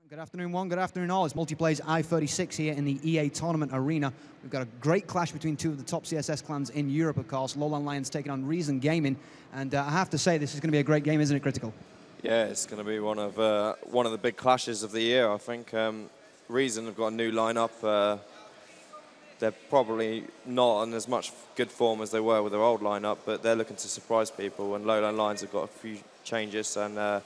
Good afternoon, one. Good afternoon, all. It's Multiplay's i36 here in the EA Tournament Arena. We've got a great clash between two of the top CSS clans in Europe, of course. LowLandLions taking on Reason Gaming. And I have to say, this is going to be a great game, isn't it, Critical? Yeah, it's going to be one of the big clashes of the year, I think. Reason have got a new lineup. They're probably not in as much good form as they were with their old lineup, but they're looking to surprise people. And LowLandLions have got a few changes, and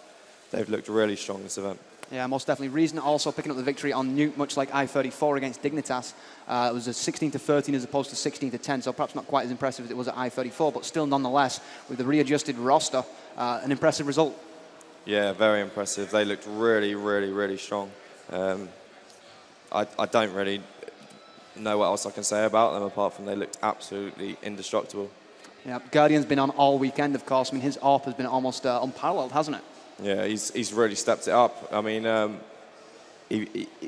they've looked really strong this event. Yeah, most definitely. Reason also picking up the victory on Nuke, much like i34 against Dignitas. It was a 16-13 as opposed to 16-10, so perhaps not quite as impressive as it was at i34, but still nonetheless, with the readjusted roster, an impressive result. Yeah, very impressive. They looked really, really, really strong. I don't really know what else I can say about them apart from they looked absolutely indestructible. Yeah, Guardian's been on all weekend, of course. I mean, his ARP has been almost unparalleled, hasn't it? Yeah, he's really stepped it up. I mean,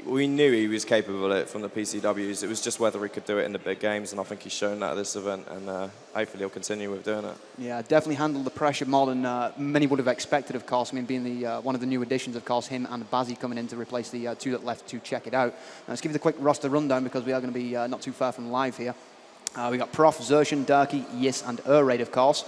we knew he was capable of it from the PCWs. It was just whether he could do it in the big games, and I think he's shown that at this event, and hopefully he'll continue with doing it. Yeah, definitely handled the pressure more than many would have expected, of course. I mean, being the one of the new additions, of course, him and Bazzi coming in to replace the two that left to check it out. Now, let's give you the quick roster rundown because we are going to be not too far from live here. We got Prof, Zershan, Darky, Yis, and Raid, of course.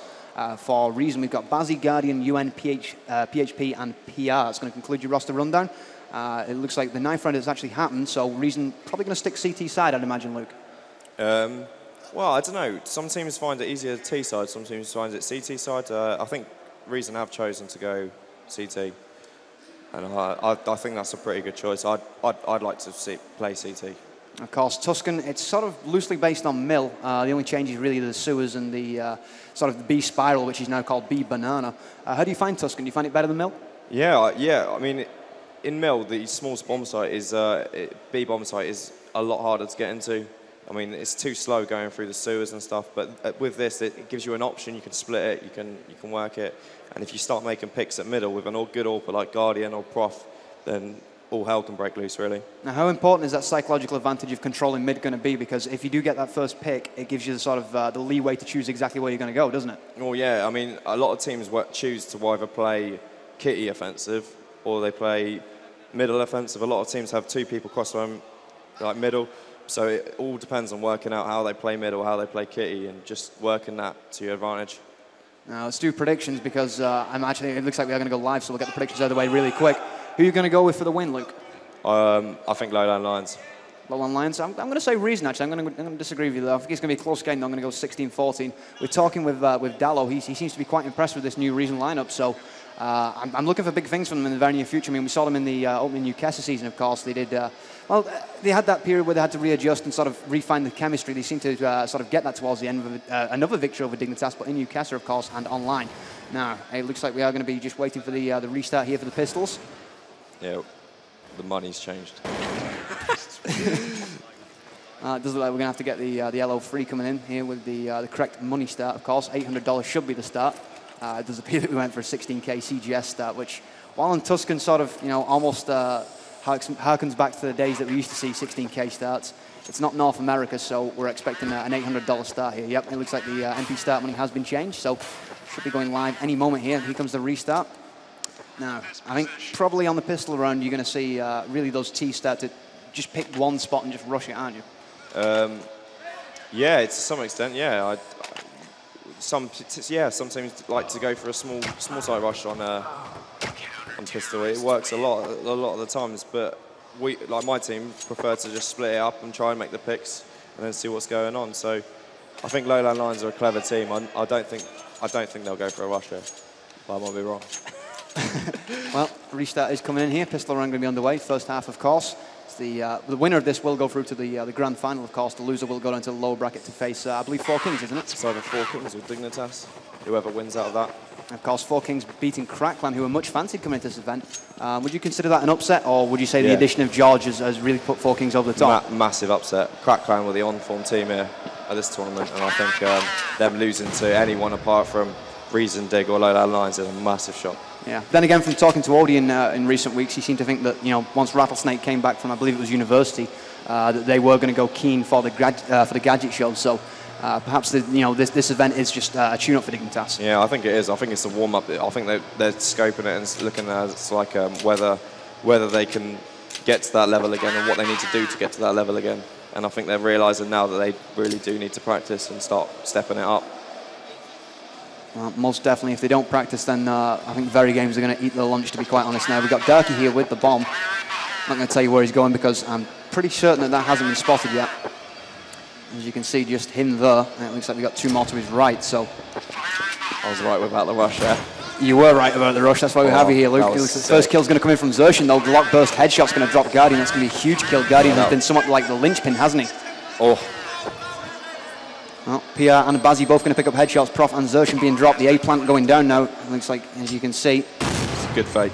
For Reason, we've got Bazzi, Guardian, UN, PHP, and PR. It's going to conclude your roster rundown. It looks like the 9th round has actually happened, so Reason probably going to stick CT side, I'd imagine, Luke. Well, I don't know. Some teams find it easier T side, some teams find it CT side. I think Reason have chosen to go CT, and I think that's a pretty good choice. I'd like to play CT. Of course, Tuscan, it's sort of loosely based on Mill. The only change is really the sewers and the sort of the B spiral, which is now called B banana. How do you find Tuscan? Do you find it better than Mill? Yeah. I mean, in Mill, the smallest bomb site is B bomb site is a lot harder to get into. I mean, it's too slow going through the sewers and stuff. But with this, it gives you an option. You can split it. You can work it. And if you start making picks at middle with an all good AWPer like Guardian or Prof, then all hell can break loose, really. Now, how important is that psychological advantage of controlling mid going to be? Because if you do get that first pick, it gives you the sort of the leeway to choose exactly where you're going to go, doesn't it? Well, yeah. I mean, a lot of teams choose to either play kitty offensive or they play middle offensive. A lot of teams have two people cross them, like middle. So it all depends on working out how they play middle, how they play kitty, and just working that to your advantage. Now, let's do predictions because it looks like we are going to go live, so we'll get the predictions out of the way really quick. Who are you going to go with for the win, Luke? I think LowLandLions. LowLandLions. I'm going to say Reason, actually. I'm going to disagree with you, though. I think it's going to be a close game, though. I'm going to go 16-14. We're talking with Dallo. He seems to be quite impressed with this new Reason lineup, so I'm looking for big things from them in the very near future. I mean, we saw them in the opening Newcastle season, of course. They did, they had that period where they had to readjust and sort of refine the chemistry. They seemed to sort of get that towards the end of another victory over Dignitas, but in Newcastle, of course, and online. Now, it looks like we are going to be just waiting for the restart here for the Pistols. Yeah, the money's changed. It does look like we're going to have to get the LO3 coming in here with the correct money start, of course. $800 should be the start. It does appear that we went for a 16K CGS start, which, while in Tuscan sort of, almost harkens back to the days that we used to see 16K starts. It's not North America, so we're expecting an $800 start here. Yep, it looks like the MP start money has been changed, so should be going live any moment here. Here comes the restart. Now, I think probably on the pistol round, you're going to see really those T start to just pick one spot and just rush it, aren't you? Yeah, to some extent, yeah. Some teams like to go for a small side rush on pistol. It works a lot of the times, but like my team, prefer to just split it up and try and make the picks and then see what's going on. So I think LowLandLions are a clever team. I don't think they'll go for a rush here, but I might be wrong. Well, restart is coming in here. Pistol round going to be underway. First half, of course. It's the winner of this will go through to the grand final, of course. The loser will go down to the lower bracket to face, I believe, 4 Kings, isn't it? It's either 4 Kings or Dignitas. Whoever wins out of that. Of course, 4 Kings beating Crackland, who are much fancied coming into this event. Would you consider that an upset, or would you say the addition of George has really put 4 Kings over the top? Massive upset. Crackland were the on-form team here at this tournament, and I think them losing to anyone apart from Reason, Dig, or LowLandLions is a massive shock. Yeah. Then again, from talking to Odie in recent weeks, he seemed to think that once Rattlesnake came back from, I believe it was university, that they were going to go keen for the gadget show. So perhaps this event is just a tune-up for Dignitas. Yeah, I think it is. I think it's a warm-up. I think they're scoping it and looking at it like whether they can get to that level again and what they need to do to get to that level again. And I think they're realising now that they really do need to practice and start stepping it up. Most definitely. If they don't practice, then I think Very Games are going to eat their lunch, to be quite honest. Now, we've got Darky here with the bomb. I'm not going to tell you where he's going because I'm pretty certain that that hasn't been spotted yet. As you can see, just him there. And it looks like we've got 2 more to his right, so... I was right about the rush there. You were right about the rush. That's why we have you here, Luke. The first kill's going to come in from Zershin, though. The lock burst headshot's going to drop Guardian. That's going to be a huge kill. Guardian has been somewhat like the linchpin, hasn't he? Oh. Well, PR and Bazzi both going to pick up headshots. Prof and Zershin being dropped. The A plant going down now. It looks like, as you can see. It's a good fake.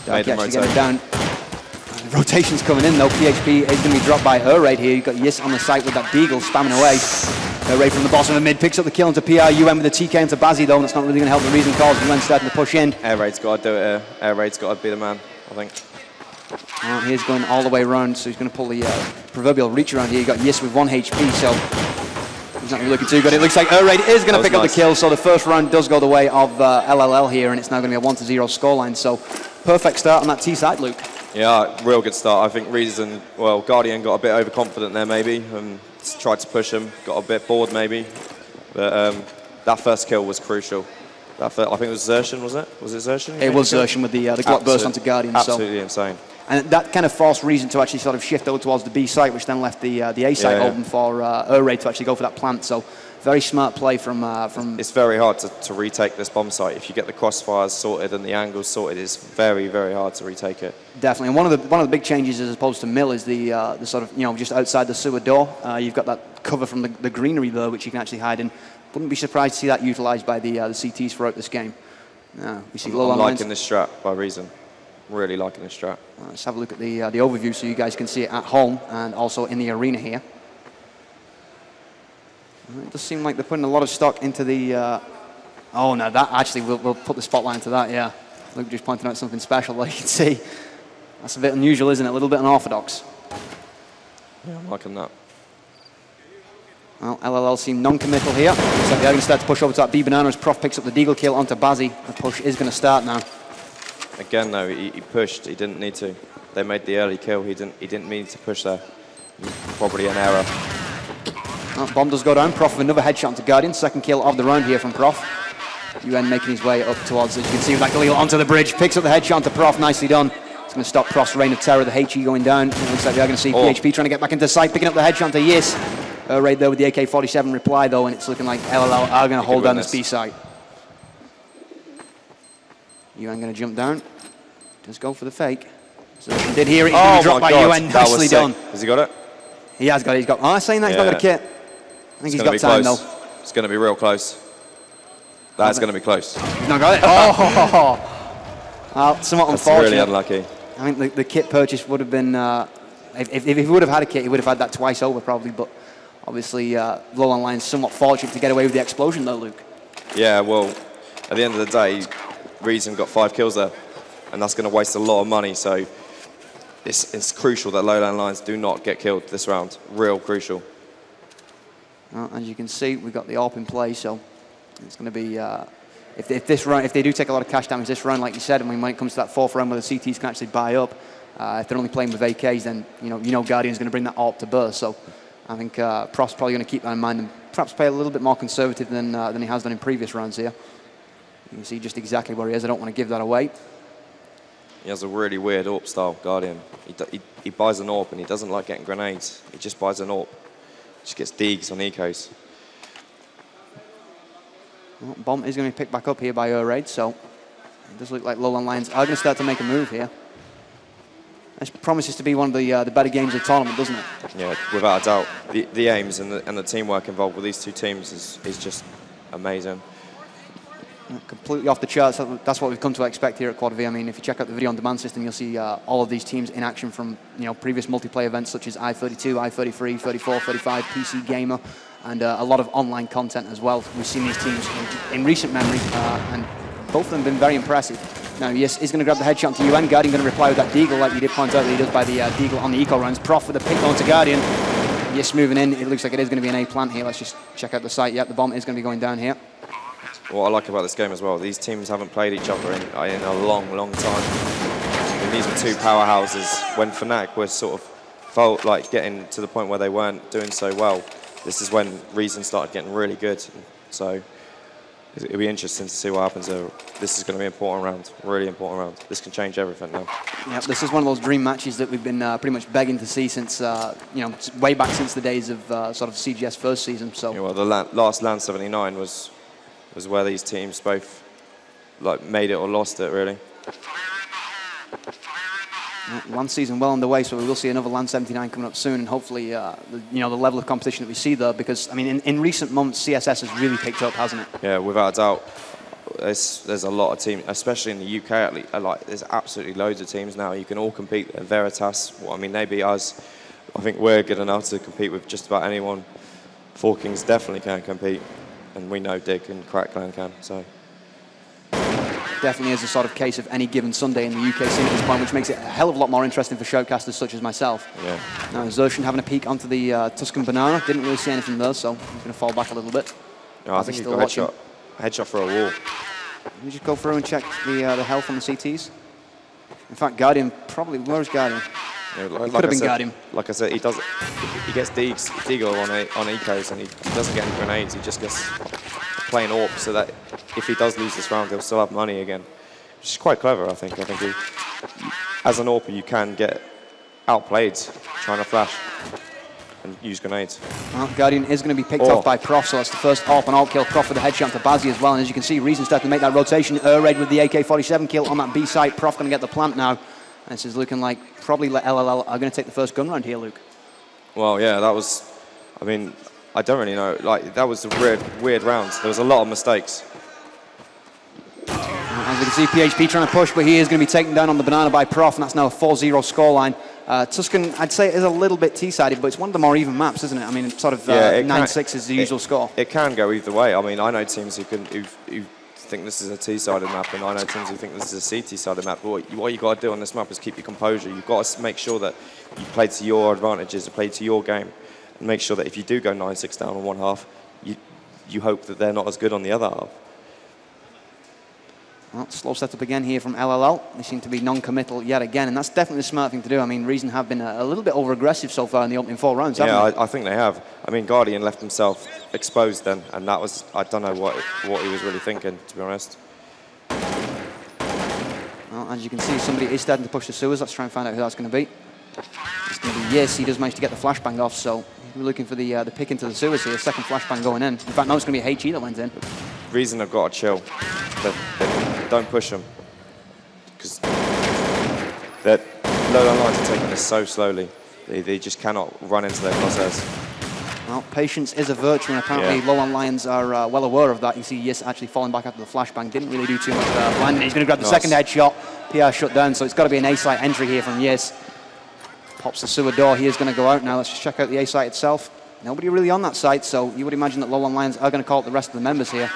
Darky actually getting down. The rotation's coming in, though. PHP is going to be dropped by Raid here. You've got Yis on the site with that Deagle spamming away. Raid from the bottom of the mid picks up the kill into PR. UN with the TK into Bazzi, though, and that's not really going to help the reason cause. UN starting to push in. Air Raid's got to do it here. Air Raid's got to be the man, I think. He's going all the way around, so he's going to pull the proverbial reach around here. You've got Yis with 1 HP, so he's not really looking too good. It looks like Raid is going to pick up the kill, so the first round does go the way of LLL here, and it's now going to be a 1-0 scoreline. So perfect start on that T side, Luke. Yeah, real good start. I think Reason, well, Guardian got a bit overconfident there maybe, and tried to push him, got a bit bored maybe. But that first kill was crucial. I think it was Zershin, was it? Was it Zershin? It was Zershin with the Glock burst onto Guardian. Absolutely insane. And that kind of forced Reason to actually sort of shift over towards the B site, which then left the A site open for Raid to actually go for that plant. So very smart play from... It's very hard to retake this bomb site. If you get the crossfires sorted and the angles sorted, it's very, very hard to retake it. Definitely. And one of the big changes as opposed to Mill is the sort of, just outside the sewer door. You've got that cover from the greenery there, which you can actually hide in. Wouldn't be surprised to see that utilised by the CTs throughout this game. We see I'm liking this strat by Reason. Really liking this strat. Let's have a look at the overview so you guys can see it at home and also in the arena here. It does seem like they're putting a lot of stock into the... oh, no, that actually, we'll put the spotlight into that, yeah. Luke just pointed out something special, like you can see. That's a bit unusual, isn't it? A little bit unorthodox. Yeah, I'm liking that. Well, LLL seem non-committal here. Looks like they're going to start to push over to that B banana as Prof picks up the Deagle kill onto Bazzi. The push is going to start now. Again, though, he pushed. He didn't need to. They made the early kill. He didn't mean to push there. Probably an error. Well, bomb does go down. Prof with another headshot onto Guardian. Second kill of the round here from Prof. UN making his way up towards, as you can see, like a little onto the bridge. Picks up the headshot onto Prof. Nicely done. It's going to stop Prof's reign of terror. The HE going down. It looks like we are going to see PHP trying to get back into sight. Picking up the headshot onto Yis. Right there with the AK-47 reply, though, and it's looking like LLL are going to hold down this B site. UN going to jump down. Does go for the fake. So he did hear it. He's going to be dropped by UN. Nicely done. Has he got it? He has got it. He's got... Oh, saying that he's not got a kit. I think he's got time, though. It's going to be real close. That's going to be close. He's not got it. Oh! Well, somewhat unfortunate. That's really unlucky. I think the kit purchase would have been... if he would have had a kit, he would have had that twice over, probably, but obviously, LowLandLions somewhat fortunate to get away with the explosion, though, Luke. Yeah, well, at the end of the day, Reason got 5 kills there, and that's going to waste a lot of money, so it's crucial that LowLandLions do not get killed this round. Real crucial. Well, as you can see, we've got the AWP in play, so it's going to be... if they do take a lot of cash damage this round, like you said, I mean, when it comes to that 4th round where the CTs can actually buy up, if they're only playing with AKs, then you know Guardian's going to bring that AWP to burst. So I think Prof's probably going to keep that in mind and perhaps play a little bit more conservative than he has done in previous rounds here. You can see just exactly where he is. I don't want to give that away. He has a really weird AWP style, Guardian. He buys an AWP and he doesn't like getting grenades. He just buys an AWP. Just gets deegs on ecos. Well, bomb is going to be picked back up here by Raid, so it does look like LowLandLions are going to start to make a move here. This promises to be one of the better games of the tournament, doesn't it? Yeah, without a doubt. The aims and the teamwork involved with these two teams is just amazing. Completely off the charts. That's what we've come to expect here at Quad V. I mean, if you check out the video on demand system, you'll see all of these teams in action from previous multiplayer events such as i32, i33, 34, 35, PC Gamer, and a lot of online content as well. We've seen these teams in recent memory, and both of them have been very impressive. Now, yes, he's going to grab the headshot to UN. Guardian going to reply with that Deagle, like you did point out that he does by the Deagle on the eco rounds. Prof with a pick on to Guardian. Yes, moving in. It looks like it is going to be an A plant here. Let's just check out the site. Yep, the bomb is going to be going down here. What I like about this game as well, these teams haven't played each other in a long, long time. mean, these were two powerhouses. When Fnatic were sort of like getting to the point where they weren't doing so well, this is when Reason started getting really good. So it'll be interesting to see what happens there. This is going to be an important round, really important round. This can change everything now. Yeah, this is one of those dream matches that we've been pretty much begging to see since, way back since the days of sort of CGS first season. So. Yeah, well, the last LAN 79 was where these teams both like made it or lost it, really. LAN season well underway, so we will see another LAN 79 coming up soon, and hopefully, the level of competition that we see there, because I mean, in recent months, CSS has really picked up, hasn't it? Yeah, without a doubt. There's a lot of teams, especially in the UK. At least, there's absolutely loads of teams now. You can all compete. Veritas, well, I mean, they beat us. I think we're good enough to compete with just about anyone. Four Kings definitely can compete, and we know Dig and Crackland can. So. Definitely is a sort of case of any given Sunday in the UK scene at this point, which makes it a hell of a lot more interesting for showcasters such as myself. Yeah. Now, Zershan having a peek onto the Tuscan Banana. Didn't really see anything there, so he's going to fall back a little bit. No, I think he's got headshot for a wall. Let me just go through and check the health on the CTs. In fact, Guardian probably, where's Guardian? Yeah, like could have been Guardian. Like I said, he gets Deagle on ecos, and he doesn't get any grenades. He just gets plain AWP, so that if he does lose this round, he'll still have money again. Which is quite clever, I think. As an AWPer, you can get outplayed trying to flash and use grenades. Well, Guardian is going to be picked off by Prof, so that's the first AWP and AWP kill. Prof with the headshot to Bazzi as well, and as you can see, Reason starting to make that rotation. Raid with the AK-47 kill on that B site. Prof going to get the plant now. And this is looking like probably LLL are going to take the first gun round here, Luke. Well, yeah, that was, I mean, I don't really know. Like, that was a weird round. There was a lot of mistakes. As we can see, PHP trying to push, but he is going to be taken down on the banana by Prof, and that's now a 4-0 scoreline. Tuscan, I'd say, is a little bit T-sided, but it's one of the more even maps, isn't it? I mean, it's sort of 9-6 is the usual score. It can go either way. I mean, I know teams who think this is a T-sided map, and I know teams who think this is a CT-sided map. But what you got to do on this map is keep your composure. You've got to make sure that you play to your advantages, you play to your game, and make sure that if you do go 9-6 down on one half, you hope that they're not as good on the other half. Well, slow setup again here from LLL. They seem to be non-committal yet again, and that's definitely the smart thing to do. I mean, Reason have been a little bit over-aggressive so far in the opening 4 rounds, haven't they? I think they have. I mean, Guardian left himself exposed then, and that was, I don't know what he was really thinking, to be honest. Well, as you can see, somebody is starting to push the sewers. Let's try and find out who that's going to be. It's going to be Yes. He does manage to get the flashbang off, so we're looking for the pick into the sewers here. Second flashbang going in. In fact, no, it's going to be a HE that went in. Reason have got to chill. Don't push them, because that LowLandLions are taking this so slowly. They just cannot run into their crosshairs. Well, patience is a virtue, and apparently LowLandLions are well aware of that. You see Yes actually falling back after the flashbang. Didn't really do too much landing. He's going to grab the second headshot. PR shut down, so it's got to be an A-site entry here from Yes. Pops the sewer door. He is going to go out now. Let's just check out the A-site itself. Nobody really on that site, so you would imagine that LowLandLions are going to call up the rest of the members here.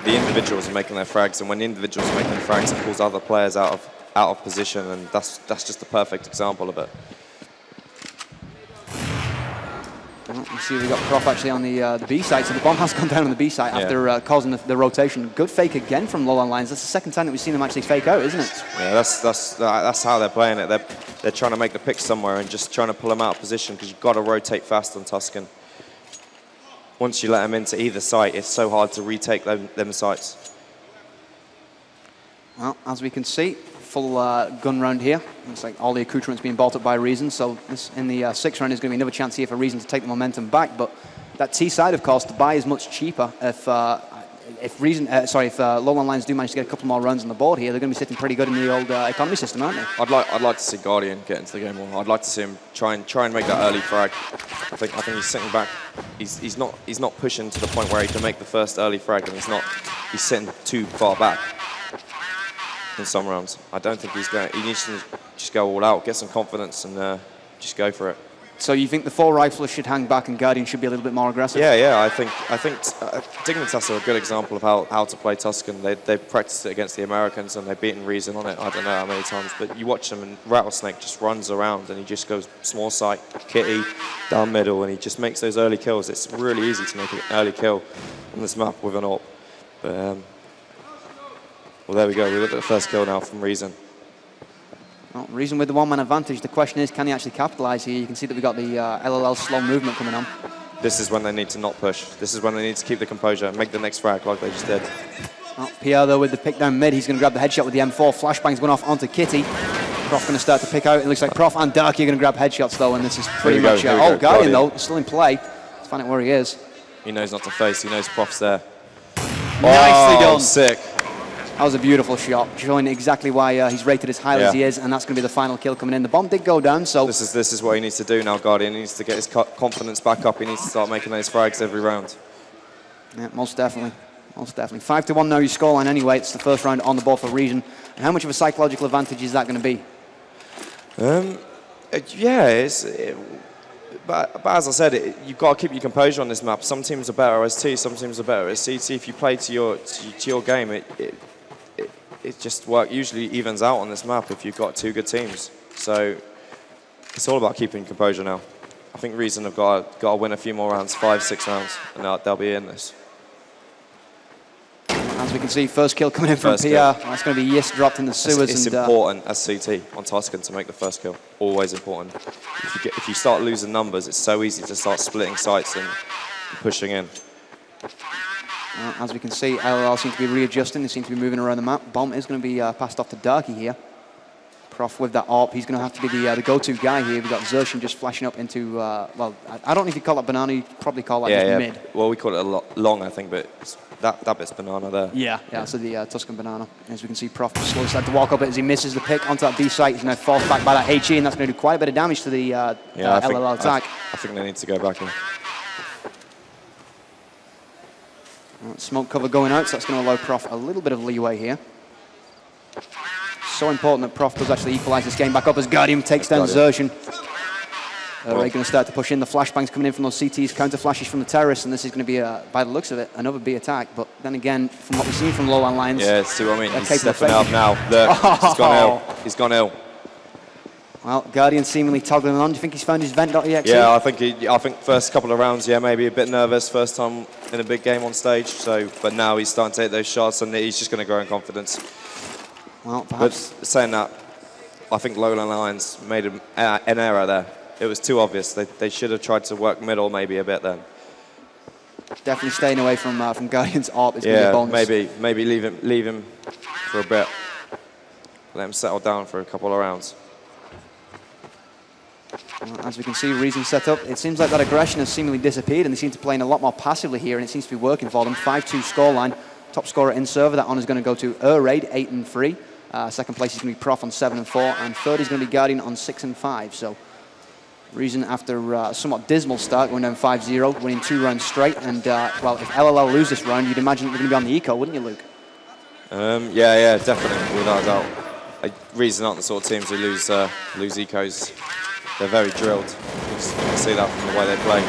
The individuals are making their frags, and when the individuals are making frags, it pulls other players out of position, and that's just the perfect example of it. Well, you see, we got Prof actually on the B site, so the bomb has gone down on the B site after causing the rotation. Good fake again from LowLandLions. That's the second time that we've seen them actually fake out, isn't it? Yeah, that's how they're playing it. They're trying to make the pick somewhere and just trying to pull them out of position, because you've got to rotate fast on Tuscan. Once you let them into either site, it's so hard to retake them sites. Well, as we can see, full gun round here. Looks like all the accoutrements being bought up by Reason, so this, in the 6th round is going to be another chance here for Reason to take the momentum back, but that T side, of course, to buy is much cheaper if LowLandLions do manage to get a couple more runs on the board here. They're going to be sitting pretty good in the old economy system, aren't they? I'd like to see Guardian get into the game more. I'd like to see him try and make that early frag. I think he's sitting back. He's not pushing to the point where he can make the first early frag, and he's sitting too far back in some rounds. I don't think he's going. He needs to just go all out, get some confidence, and just go for it. So you think the 4 riflers should hang back and Guardian should be a little bit more aggressive? Yeah. I think Dignitas are a good example of how to play Tuscan. They practiced it against the Americans, and they've beaten Reason on it. I don't know how many times, but you watch them, and Rattlesnake just runs around, and he just goes small site, kitty, down middle, and he just makes those early kills. It's really easy to make an early kill on this map with an AWP. But well, there we go. We look at the first kill now from Reason. Reason with the one-man advantage, the question is, can he actually capitalize here? You can see that we've got the LLL slow movement coming on. This is when they need to not push. This is when they need to keep the composure, make the next frag like they just did. Well, Pierre, though, with the pick down mid, he's going to grab the headshot with the M4. Flashbang's going off onto Kitty. Prof going to start to pick out. It looks like Prof and Darky are going to grab headshots, though, and this is pretty much... oh, Guardian, though, still in play. Let's find out where he is. He knows not to face. He knows Prof's there. Nicely done. Sick. That was a beautiful shot, showing exactly why he's rated as highly as he is, and that's going to be the final kill coming in. The bomb did go down, so... This is what he needs to do now, Guardian. He needs to get his confidence back up. He needs to start making those frags every round. Yeah, most definitely. Most definitely. 5-1 now your scoreline anyway. It's the first round on the board for Reason. And how much of a psychological advantage is that going to be? Yeah, but as I said, you've got to keep your composure on this map. Some teams are better as T, some teams are better as CT. If you play to your game, it just usually evens out on this map if you've got two good teams. So it's all about keeping composure now. I think Reason have got to win a few more rounds, 5-6 rounds, and they'll be in this. As we can see, first kill coming in from PR. That's going to be Yis dropped in the sewers. It's important as CT on Tuscan to make the first kill. Always important. If you start losing numbers, it's so easy to start splitting sites and pushing in. As we can see, LLL seems to be readjusting. They seem to be moving around the map. Bomb is going to be passed off to Darky here. Prof with that AWP, he's going to have to be the go-to guy here. We've got Zershin just flashing up into, well, I don't know if you call that banana, you'd probably call that just mid. Well, we call it a long, I think, but that bit's banana there. Yeah, so the Tuscan banana. As we can see, Prof just slowly started to walk up it as he misses the pick onto that B site. He's now forced back by that HE, and that's going to do quite a bit of damage to the LLL attack. I think they need to go back in. Smoke cover going out, so that's going to allow Prof a little bit of leeway here. So important that Prof does actually equalise this game back up as Guardian takes down Zershin. They're going to start to push in. The flashbangs coming in from those CTs, counter flashes from the terrorists, and this is going to be, by the looks of it, another B attack. But then again, from what we've seen from LowLandLions... Yeah, see what I mean? He's stepping up now. He's gone ill. He's gone ill. Well, Guardian seemingly toggling on. Do you think he's found his vent.exe? Yeah, I think first couple of rounds, maybe a bit nervous. First time in a big game on stage. But now he's starting to take those shots, and he's just going to grow in confidence. Well, perhaps. But saying that, I think LowLandLions made an error there. It was too obvious. They should have tried to work middle maybe a bit then. Definitely staying away from Guardian's AWP is going to be a bonus. Maybe leave him for a bit. Let him settle down for a couple of rounds. As we can see, Reason set up. It seems like that aggression has seemingly disappeared, and they seem to be playing a lot more passively here, and it seems to be working for them. 5-2 scoreline. Top scorer in server. That honour is going to go to Raid, 8-3. Second place is going to be Prof on 7-4, and third is going to be Guardian on 6-5. So Reason, after a somewhat dismal start, going down 5-0, winning 2 rounds straight. And well, if LLL lose this round, you'd imagine they're going to be on the eco, wouldn't you, Luke? Yeah, definitely, without a doubt. Reason aren't the sort of teams who lose ecos. They're very drilled. You can see that from the way they play.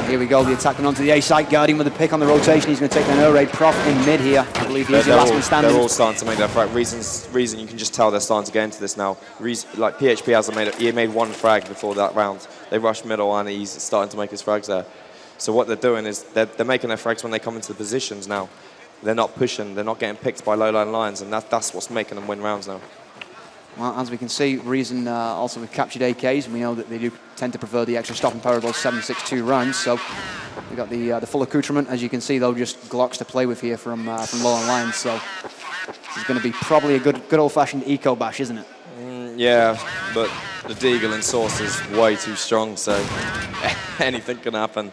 Here we go, the attack onto the A site. Guardian with a pick on the rotation. He's going to take down Raid. Prof in mid here. I believe he's the last man standing. They're all starting to make their frag. Reason, you can just tell they're starting to get into this now. Like PHP hasn't made it. He made one frag before that round. They rushed middle and he's starting to make his frags there. So what they're doing is they're making their frags when they come into the positions now. They're not pushing. They're not getting picked by LowLandLions, and that's what's making them win rounds now. Well, as we can see, Reason also with captured AKs, and we know that they do tend to prefer the extra stopping power of those 7.62 rounds. So we've got the full accoutrement, as you can see, though, just Glocks to play with here from LowLandLions. So this is going to be probably a good old-fashioned eco bash, isn't it? Yeah, but the Deagle in Source is way too strong, so anything can happen.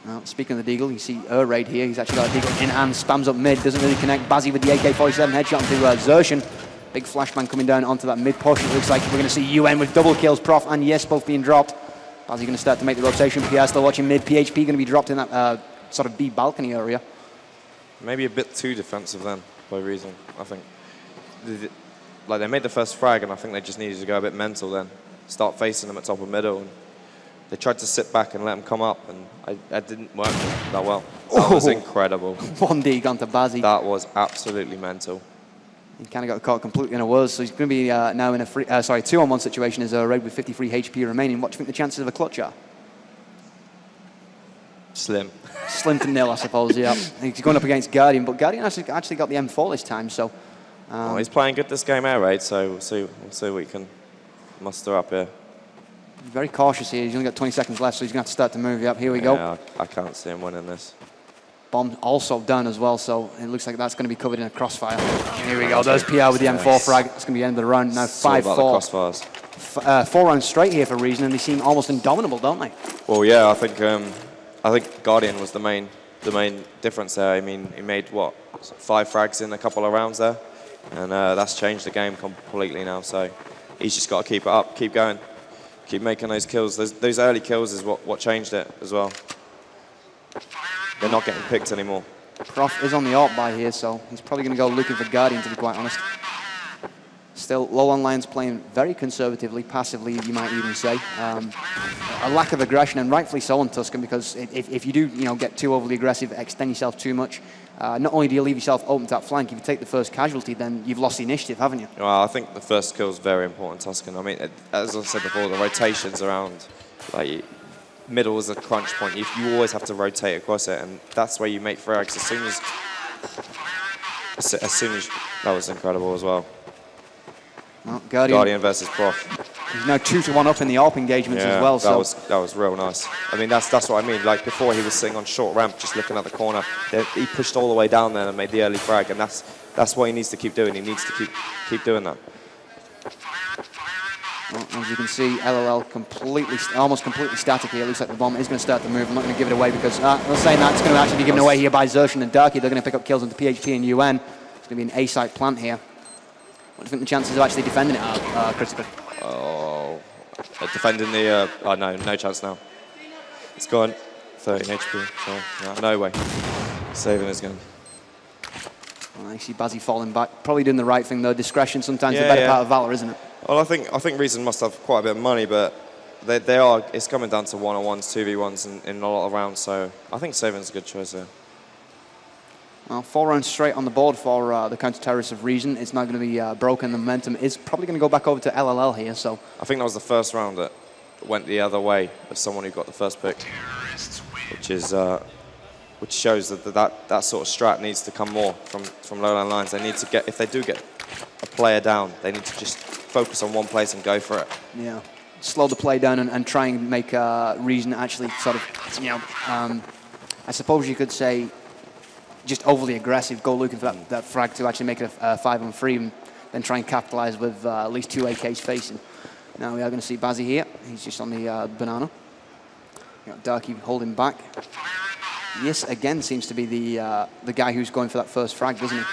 Well, speaking of the Deagle, you see Raid here. He's actually got a Deagle in and spams up mid. Doesn't really connect. Bazzi with the AK-47 headshot onto Zershin. Big flashbang coming down onto that mid push. It looks like we're going to see UN with double kills. Prof and Yes both being dropped. Bazzi going to start to make the rotation. PR still watching mid. PHP going to be dropped in that sort of B balcony area. Maybe a bit too defensive then, by Reason, I think. Like, they made the first frag, and I think they just needed to go a bit mental then. Start facing them at top of middle. And they tried to sit back and let them come up, and that didn't work that well. That was incredible. 1D gone to Bazzi. That was absolutely mental. He kind of got caught completely unawares, so he's going to be now in a 2-on-1 situation as Raid with 53 HP remaining. What do you think the chances of a clutch are? Slim. Slim to nil, I suppose, yeah. He's going up against Guardian, but Guardian actually got the M4 this time, so Well, he's playing good this game air raid, so we'll see what he can muster up here. Very cautious here. He's only got 20 seconds left, so he's going to have to start to move up. Here we go. I can't see him winning this. Bomb also done as well, so it looks like that's going to be covered in a crossfire. Here we go. There's PR with the M4 frag. It's going to be the end of the round. Now 5-4. 4 rounds straight here for Reason, and they seem almost indomitable, don't they? Well, yeah, I think Guardian was the main difference there. I mean, he made what 5 frags in a couple of rounds there, and that's changed the game completely now. So he's just got to keep it up, keep going, keep making those kills. Those early kills is what changed it as well. They're not getting picked anymore. Prof is on the AWP buy here, so he's probably going to go looking for Guardian, to be quite honest. Still, LowLandLions playing very conservatively, passively, you might even say. A lack of aggression, and rightfully so on Tuscan, because if you do, get too overly aggressive, extend yourself too much, not only do you leave yourself open to that flank, if you take the first casualty, then you've lost the initiative, haven't you? Well, I think the first kill is very important, Tuscan. I mean, as I said before, the rotations around, like, middle is a crunch point. You always have to rotate across it, and that's where you make frags. As soon as that was incredible as well. Well, Guardian versus Prof. He's now 2-1 up in the AWP engagements as well. That was real nice. I mean, that's what I mean. Like before, he was sitting on short ramp, just looking at the corner. He pushed all the way down there and made the early frag, and that's what he needs to keep doing. He needs to keep doing that. Well, as you can see, LLL almost completely static here. It looks like the bomb is going to start to move. I'm not going to give it away because I was saying that it's going to actually be given away here by Xertion and Darky. They're going to pick up kills into PHP and UN. It's going to be an A-site plant here. What do you think the chances of actually defending it are, Christopher? Oh, defending the... no chance now. It's gone. 13 HP, so no way. Saving his gun. Well, I see Bazzi falling back. Probably doing the right thing, though. Discretion sometimes the better part of valor, isn't it? Well, I think Reason must have quite a bit of money, but it's coming down to 1-on-1s, 2v1s in a lot of rounds, so I think saving's a good choice there. Well, 4 rounds straight on the board for the counter-terrorists of Reason. It's not going to be broken. The momentum is probably going to go back over to LLL here, so... I think that was the first round that went the other way of someone who got the first pick, which shows that sort of strat needs to come more from LowLandLions. They need to get, if they do get a player down, they need to just focus on one place and go for it. Yeah, slow the play down and try and make Reason actually sort of, I suppose you could say, just overly aggressive, go looking for that frag to actually make it a 5-on-3 and then try and capitalize with at least 2 AKs facing. Now we are going to see Bazzi here. He's just on the banana. Got Darky holding back. Yes, again seems to be the guy who's going for that first frag, doesn't he?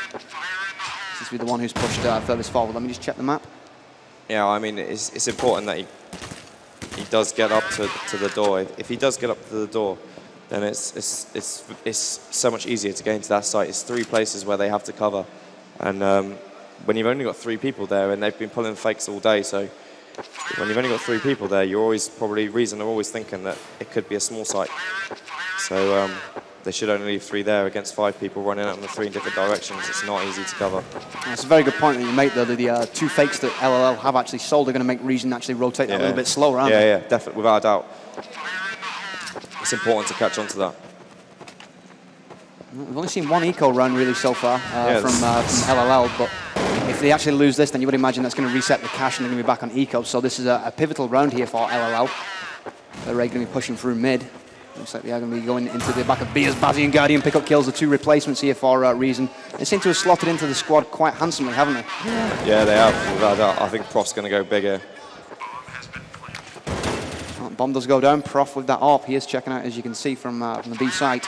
Seems to be the one who's pushed furthest forward. Let me just check the map. Yeah, I mean, it's important that he does get up to the door. If he does get up to the door, then it's so much easier to get into that site. It's 3 places where they have to cover. And when you've only got 3 people there, and they've been pulling fakes all day, so when you've only got 3 people there, you're always Reason are always thinking that it could be a small site. So they should only leave 3 there against 5 people running out in the 3 different directions. It's not easy to cover. That's a very good point that you make, though. The 2 fakes that LLL have actually sold are going to make Reason actually rotate that a little bit slower, aren't they? Yeah, definitely, without a doubt. It's important to catch on to that. We've only seen 1 eco run really so far from LLL, but if they actually lose this, then you would imagine that's going to reset the cache and they're going to be back on eco. So this is a pivotal round here for LLL. They're going to be pushing through mid. Looks like they are going to be going into the back of B as Bazzi and Guardian pick up kills. The 2 replacements here for Reason. They seem to have slotted into the squad quite handsomely, haven't they? Yeah, they have, without a doubt. I think Prof's going to go bigger. Bomb does go down. Prof with that AWP. He is checking out, as you can see, from the B site.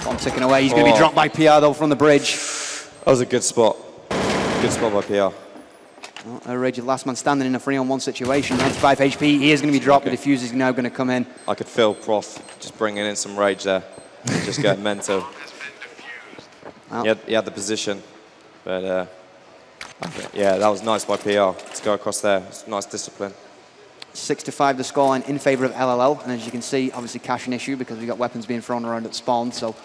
Bomb ticking away. He's going to be dropped by PR, though, from the bridge. That was a good spot. Good spot by PR. Well, Rage, last man standing in a 3-on-1 situation. 95 HP. He is going to be dropped. The defuse is now going to come in. I could feel Prof just bringing in some rage there. Just going mental. Well, he had the position. But, yeah, that was nice by PR to go across there. It's nice discipline. 6-5 the scoreline in favour of LLL, and as you can see, obviously cash an issue because we've got weapons being thrown around at spawn, so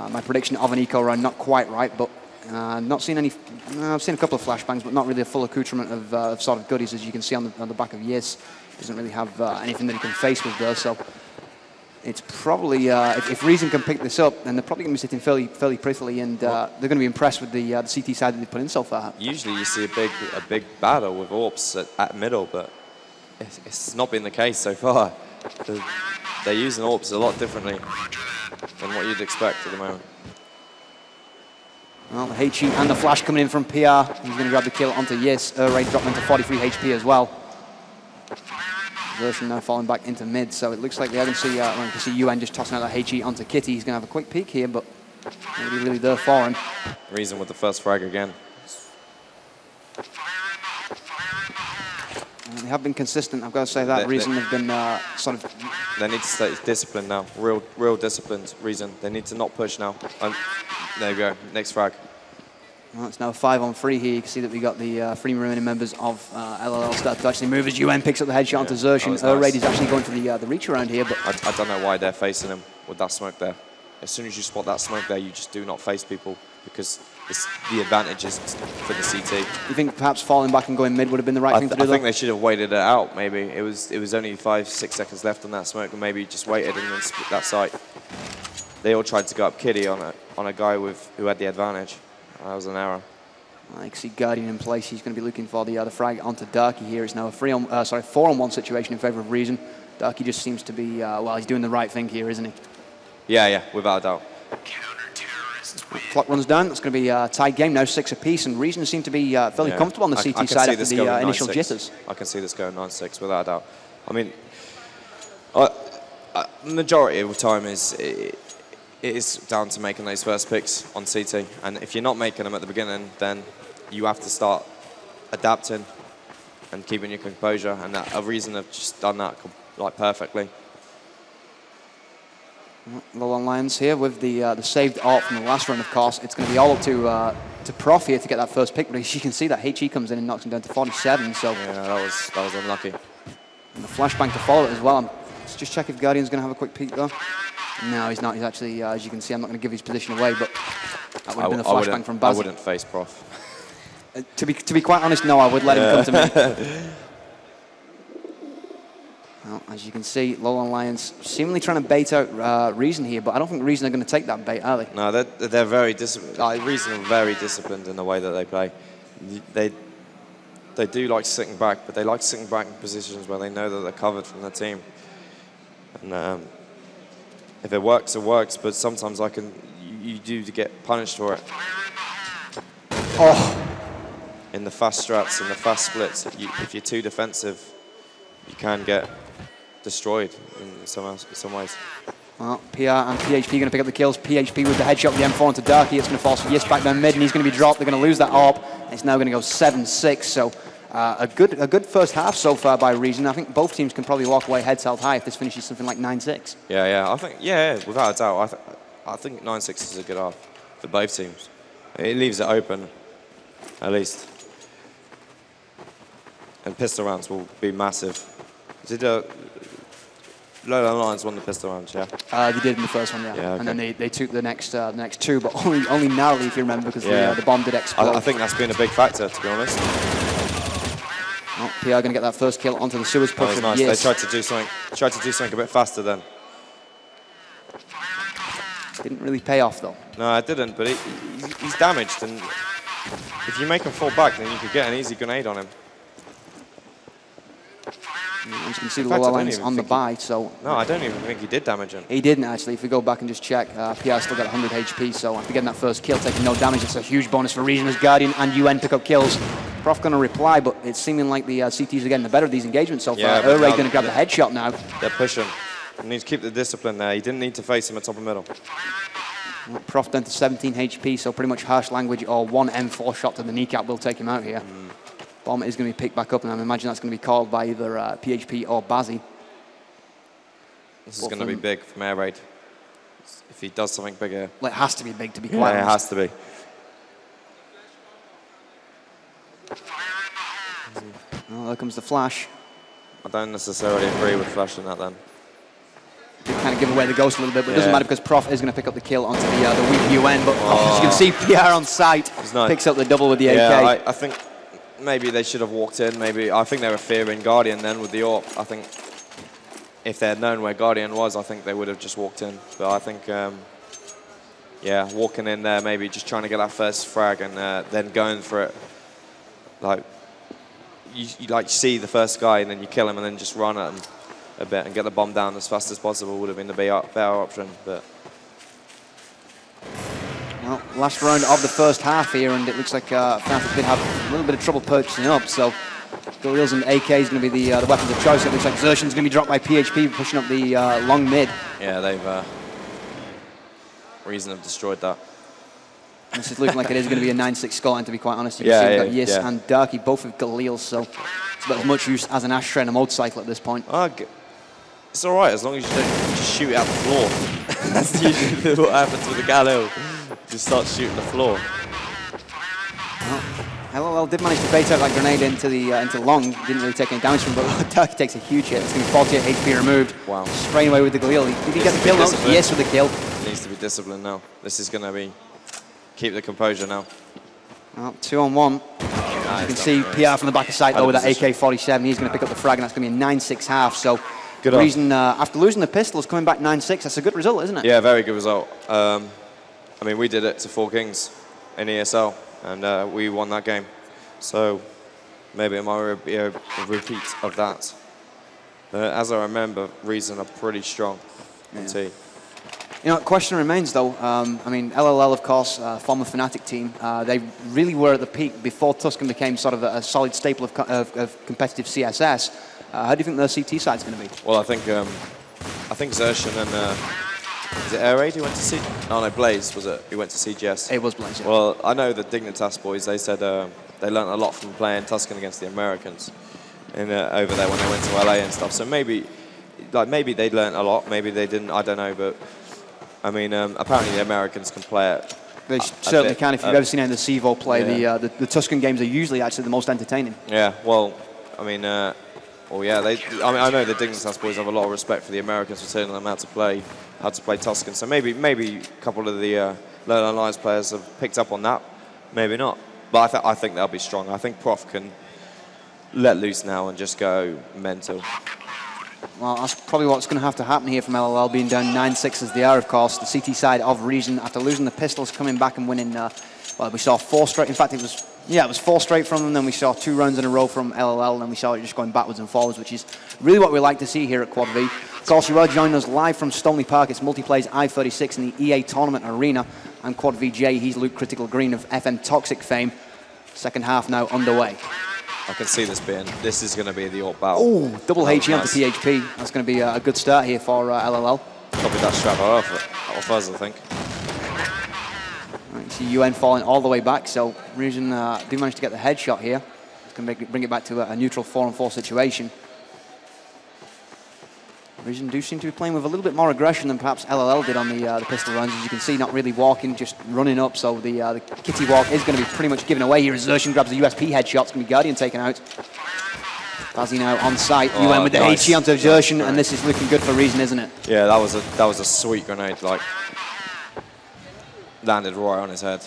my prediction of an eco run, not quite right, but not seen any, I've seen a couple of flashbangs, but not really a full accoutrement of sort of goodies, as you can see on the back of Yes. Doesn't really have anything that he can face with those, so it's probably, if Reason can pick this up, then they're probably going to be sitting fairly prettily, and they're going to be impressed with the CT side that they put in so far. Usually you see a big battle with AWPs at middle, but it's not been the case so far. They're using AWPs a lot differently than what you'd expect at the moment. Well, the HE and the flash coming in from PR. He's going to grab the kill onto Yes. Ray dropping into 43 HP as well. Version now falling back into mid, so it looks like they're going to see, you can see UN just tossing out that HE onto Kitty. He's going to have a quick peek here, but nobody really there for him. Reason with the first frag again. They have been consistent, I've got to say that. Reason have been sort of... They need to stay disciplined now, real disciplined Reason. They need to not push now. There you go, next frag. Well, it's now 5-on-3 here. You can see that we got the 3 remaining members of LLL start to actually move as UN picks up the headshot onto Zertian. Raid is actually going for the reach around here, but... I don't know why they're facing him with that smoke there. As soon as you spot that smoke there, you just do not face people because the advantage is for the CT. You think perhaps falling back and going mid would have been the right thing to do? I think they should have waited it out, maybe. It was only 5-6 seconds left on that smoke, and maybe just waited and then split that site. They all tried to go up Kitty on a guy who had the advantage. That was an error. I can see Guardian in place. He's going to be looking for the frag onto Darky here. It's now a 4-on-1 situation in favor of Reason. Darky just seems to be, well, he's doing the right thing here, isn't he? Yeah, without a doubt. Clock runs down. It's going to be a tied game now, 6 apiece, and Reason seem to be fairly comfortable on the CT side after the initial jitters. I can see this going 9-6 without a doubt. I mean, majority of the time it is down to making those first picks on CT, and if you're not making them at the beginning, then you have to start adapting and keeping your composure, and a Reason have just done that like perfectly. LowLandLions here with the saved AWP from the last round, of course. It's going to be all up to Prof here to get that first pick, but as you can see, that HE comes in and knocks him down to 47, so... Yeah, that was unlucky. And the flashbang to follow it as well. Let's just check if Guardian's going to have a quick peek, though. No, he's not. He's actually, as you can see, I'm not going to give his position away, but that would have been a flashbang from Baz. I wouldn't face Prof. To be quite honest, no, I would let him come to me. Well, as you can see, LowLandLions seemingly trying to bait out Reason here, but I don't think Reason are going to take that bait, are they? No, they're very disciplined. Reason are very disciplined in the way that they play. They do like sitting back, but they like sitting back in positions where they know that they're covered from the team. And if it works, but sometimes you do get punished for it. Oh! In the fast strats, in the fast splits, if you're too defensive, you can get destroyed in some ways. Well, PR and PHP going to pick up the kills. PHP with the headshot with the M4 onto Darky. It's going to force Yes back down mid, and he's going to be dropped. They're going to lose that AWP. It's now going to go 7-6. So a good first half so far by Reason. I think both teams can probably walk away heads held high if this finishes something like 9-6. Yeah. I think without a doubt. I think 9-6 is a good half for both teams. It leaves it open, at least. And pistol rounds will be massive. Did LowLandLions won the pistol rounds, yeah? They did in the first one, yeah. Okay. And then they took the next two, but only narrowly, if you remember, because the bomb did explode. I think that's been a big factor, to be honest. Well, PR going to get that first kill onto the sewers push. That was nice. Yes. They tried to do something a bit faster then. Didn't really pay off, though. No, it didn't, but he's damaged, and if you make him fall back, then you could get an easy grenade on him. As you can see, the LowLandLions on the buy, so... No, I don't even think he did damage him. He didn't, actually. If we go back and just check, PR still got 100 HP, so after getting that first kill, taking no damage, it's a huge bonus for Reason as Guardian and UN pick up kills. Prof going to reply, but it's seeming like the CTs are getting the better of these engagements so far. Ray going to grab the headshot now. They're pushing. You need to keep the discipline there. He didn't need to face him at top and middle. Well, Prof down to 17 HP, so pretty much harsh language or one M4 shot to the kneecap will take him out here. Bomb is going to be picked back up, and I imagine that's going to be called by either PHP or Bazzi. This is going to be big from air raid. If he does something bigger. Well, it has to be big to be quite honest. It has to be. Well, there comes the flash. I don't necessarily agree with flashing that then. Did kind of give away the ghost a little bit, but it doesn't matter because Prof is going to pick up the kill onto the weak UN. But as you can see, PR on site picks up the double with the AK. Yeah, I think maybe they should have walked in. I think they were fearing Guardian then with the AWP. I think if they had known where Guardian was, I think they would have just walked in. But I think, yeah, walking in there, maybe just trying to get that first frag and then going for it. Like, you like see the first guy and then you kill him and then just run at him a bit and get the bomb down as fast as possible would have been the better option. But well, last round of the first half here, and it looks like Fnatic did have a little bit of trouble purchasing up. So Galils and AK is going to be the weapons of choice. It looks like Xertion's going to be dropped by PHP, pushing up the long mid. Yeah, they've Reason have destroyed that. This is looking like it is going to be a 9-6 scoreline, to be quite honest. You can see we've got Yis and Darky, both with Galils, so it's about as much use as an ashtray and a motorcycle at this point. It's all right, as long as you don't just shoot it out the floor. That's usually what happens with the Galil. Just start shooting the floor. Well, LOL did manage to bait out that grenade into long. Didn't really take any damage from it, but Darky takes a huge hit. It's going to be 48 HP removed. Wow. Spraying away with the Galil. Did he get the kill? No, yes, with the kill. Needs to be disciplined now. This is going to be... Keep the composure now. Well, 2-on-1. Nice, you can see PR from the back of sight though with that AK-47. He's going to pick up the frag, and that's going to be a 9-6 half. So, good Reason after losing the pistols, coming back 9-6. That's a good result, isn't it? Yeah, very good result. I mean, we did it to 4 Kings in ESL, and we won that game. So maybe it might be a repeat of that. As I remember, Reason are pretty strong in T. You know, question remains though. I mean, LLL, of course, former Fnatic team. They really were at the peak before Tuscan became sort of a solid staple of competitive CSS. How do you think their CT side's going to be? Well, I think Xertion and is it Air Raid who went to C? No, Blaze was it? Who went to CGS? It was Blaze. Yeah. Well, I know the Dignitas boys. They said they learned a lot from playing Tuscan against the Americans over there when they went to LA and stuff. So maybe they learned a lot. Maybe they didn't. I don't know, but. I mean, apparently the Americans can play it. They certainly can. If you've ever seen any of the CEVO play, yeah. the Tuscan games are usually actually the most entertaining. Yeah, well, I mean, yeah, I know the Dignitas boys have a lot of respect for the Americans for telling them how to play Tuscan. So maybe a couple of the LowLandLions players have picked up on that. Maybe not. But I think they'll be strong. I think Prof can let loose now and just go mental. Well, that's probably what's going to have to happen here from LLL, being down 9-6 as they are, of course. The CT side of Reason, after losing the pistols, coming back and winning, well, we saw 4 straight. In fact, it was 4 straight from them, then we saw 2 rounds in a row from LLL, and then we saw it just going backwards and forwards, which is really what we like to see here at Quad V. Of course, you are joining us live from Stoneleigh Park. It's Multiplay's i36 in the EA Tournament Arena. I'm Quad VJ, he's Luke Critical Green of FM Toxic fame. Second half now underway. I can see this is going to be the AWP battle. Oh, double HE onto PHP. That's going to be a good start here for LLL. Probably that strap off us, I think. Right, you see UN falling all the way back, so Reason do manage to get the headshot here. It's going to bring it back to a neutral 4-on-4 situation. Reason do seem to be playing with a little bit more aggression than perhaps LLL did on the pistol runs. As you can see, not really walking, just running up. So the kitty walk is going to be pretty much given away here as Xertion grabs the USP headshot. It's going to be Guardian taken out. Bazzi now on site. UN with the HE onto Xertion, and this is looking good for Reason, isn't it? Yeah, that was a sweet grenade. Like landed right on his head.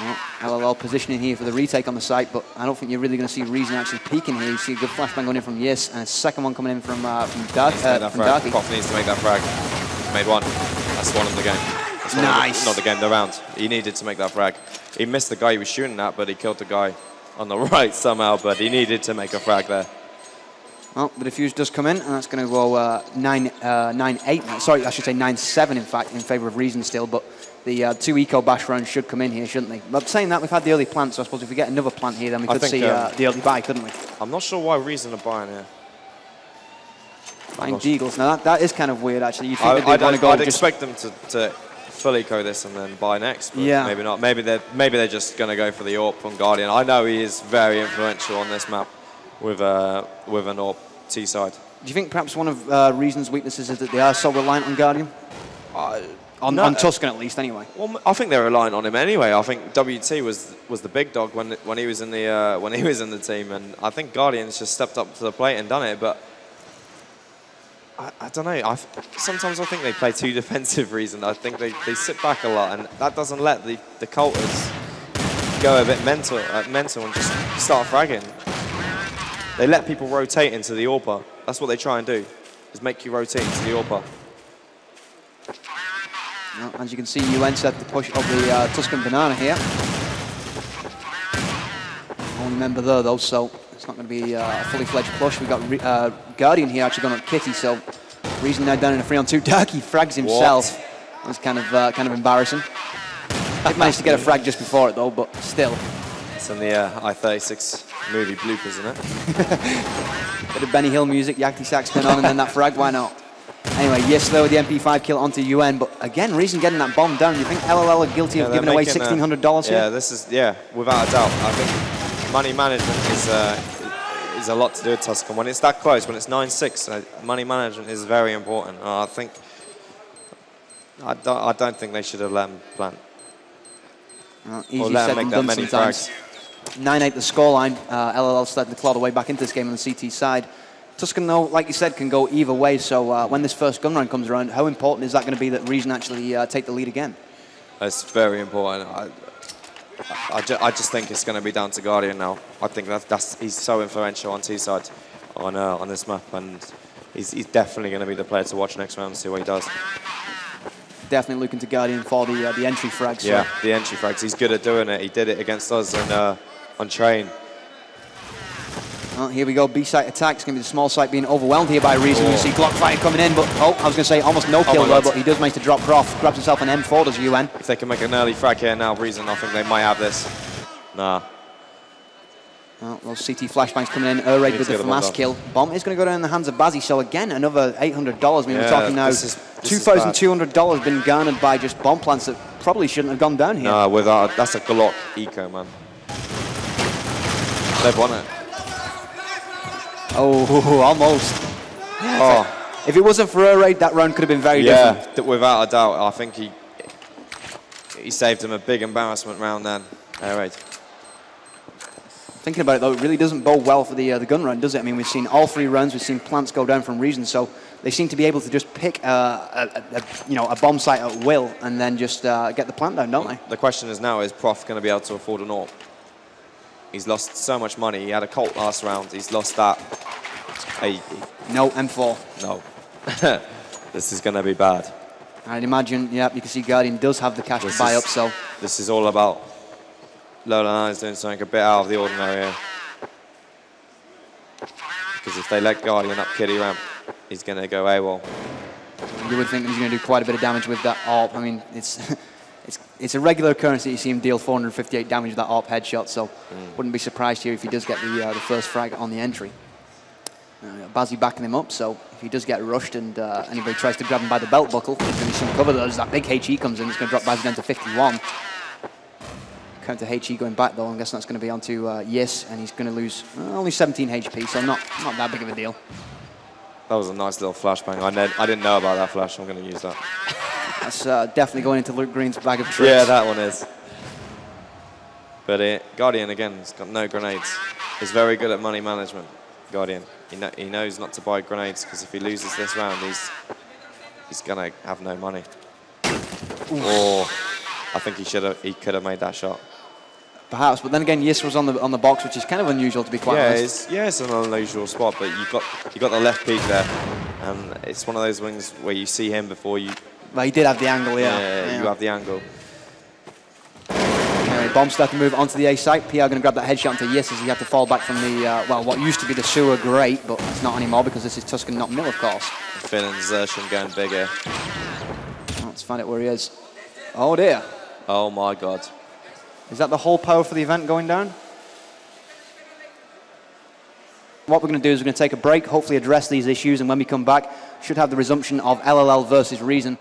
Well, LLL positioning here for the retake on the site, but I don't think you're really going to see Reason actually peeking here. You see a good flashbang going in from Yis, and a second one coming in from Darky. Prof needs to make that frag. He's made one. That's one of the game. Nice. Not the game, the round. He needed to make that frag. He missed the guy he was shooting at, but he killed the guy on the right somehow, but he needed to make a frag there. Well, the defuse does come in, and that's going to go 9-8. Sorry, I should say 9-7, in fact, in favour of Reason still, but the 2 eco bash rounds should come in here, shouldn't they? But saying that, we've had the early plant, so I suppose if we get another plant here, then we could see the early buy, couldn't we? I'm not sure why Reason are buying here. Buying Deagles. Now, that is kind of weird, actually. You'd think I'd expect them to full eco this and then buy next, but yeah. Maybe not. Maybe they're just going to go for the AWP from Guardian. I know he is very influential on this map with an AWP T side. Do you think perhaps one of Reason's weaknesses is that they are so reliant on Guardian? On Tuscan, at least, anyway. Well, I think they're relying on him anyway. I think WT was the big dog when he was in the team, and I think Guardian's just stepped up to the plate and done it. But I don't know. Sometimes I think they play too defensive. Reason. I think they sit back a lot, and that doesn't let the Colters go a bit mental and just start fragging. They let people rotate into the AWPer. That's what they try and do, is make you rotate into the AWPer. Well, as you can see, UN set the push of the Tuscan Banana here. Only member there, though, so it's not going to be a fully fledged push. We've got Guardian here actually going on Kitty, so Reason now down in a 3-on-2. Darky frags himself. What? That's kind of embarrassing. Did manage to get a frag just before it, though, but still. It's in the i36 movie bloopers, isn't it? Bit of Benny Hill music, Yakty sax spin on, and then that frag, why not? Anyway, yes, though, with the MP5 kill onto UN, but again, Reason getting that bomb down. You think LLL are guilty of giving away $1,600 here? Yeah, this is, without a doubt. I think money management is a lot to do with Tuscan. When it's that close, when it's 9-6, money management is very important. I don't think they should have let him plant. Easy or let said him make and that done many sometimes. frags. 9-8 the scoreline. LLL starting to claw their way back into this game on the CT side. Tuscan, though, like you said, can go either way. So when this first gun round comes around, how important is that going to be that Reason actually take the lead again? It's very important. I just think it's going to be down to Guardian now. I think he's so influential on T-side on this map, and he's definitely going to be the player to watch next round and see what he does. Definitely looking to Guardian for the entry frags. So. Yeah, the entry frags. He's good at doing it. He did it against us on train. Well, here we go, B-site attack. It's going to be the small site being overwhelmed here by Reason. You see Glock fire coming in, but I was going to say almost no kill there, but he does manage to drop Croft. Grabs himself an M4, does UN. If they can make an early frag here now, Reason, I think they might have this. Nah. Well, those CT flashbangs coming in. Raid with the FAMAS kill. Bomb is going to go down in the hands of Bazzi. So again, another $800. I mean, we're talking now $2,200 been garnered by just bomb plants that probably shouldn't have gone down here. No, that's a Glock eco, man. They've won it. Oh, almost. Oh. If it wasn't for Raid, that round could have been very different. Yeah, without a doubt. I think he saved him a big embarrassment round then. Raid. Thinking about it, though, it really doesn't bode well for the gun run, does it? I mean, we've seen all three rounds. We've seen plants go down from Reason, so they seem to be able to just pick a bomb site at will and then just get the plant down, don't they? The question is now, is Prof going to be able to afford an AWP? He's lost so much money. He had a Colt last round. He's lost that. No, M4. No. This is going to be bad. I'd imagine, yeah, you can see Guardian does have the cash to buy up, so... This is all about LowLandLions doing something a bit out of the ordinary here. Because if they let Guardian up kiddie ramp, he's going to go AWOL. You would think he's going to do quite a bit of damage with that AWP. I mean, it's a regular occurrence that you see him deal 458 damage with that AWP headshot, so wouldn't be surprised here if he does get the first frag on the entry. Bazzi backing him up, so if he does get rushed and anybody tries to grab him by the belt buckle, there's going to be some cover there. As that big HE comes in, it's going to drop Bazzi down to 51. Counter HE going back, though. I'm guessing that's going to be onto Yes, and he's going to lose only 17 HP, so not that big of a deal. That was a nice little flashbang. I didn't know about that flash. I'm going to use that. That's definitely going into Luke Green's bag of tricks. Yeah, that one is. But Guardian, again, has got no grenades. He's very good at money management, Guardian. He knows not to buy grenades, because if he loses this round, he's going to have no money. Or I think he could have made that shot. Perhaps, but then again, Yes was on the box, which is kind of unusual, to be quite honest. It's an unusual spot, but you got the left peak there, and it's one of those wings where you see him before you. Well, he did have the angle, yeah. You have the angle. Anyway, bomb start to move onto the A site. PR going to grab that headshot into Yes as he had to fall back from the what used to be the sewer grate, but it's not anymore because this is Tuscan, not Mill, of course. Finn Zertion going bigger. Let's find out where he is. Oh dear. Oh my God. Is that the whole power for the event going down? What we're going to do is we're going to take a break, hopefully address these issues, and when we come back, should have the resumption of LLL versus Reason.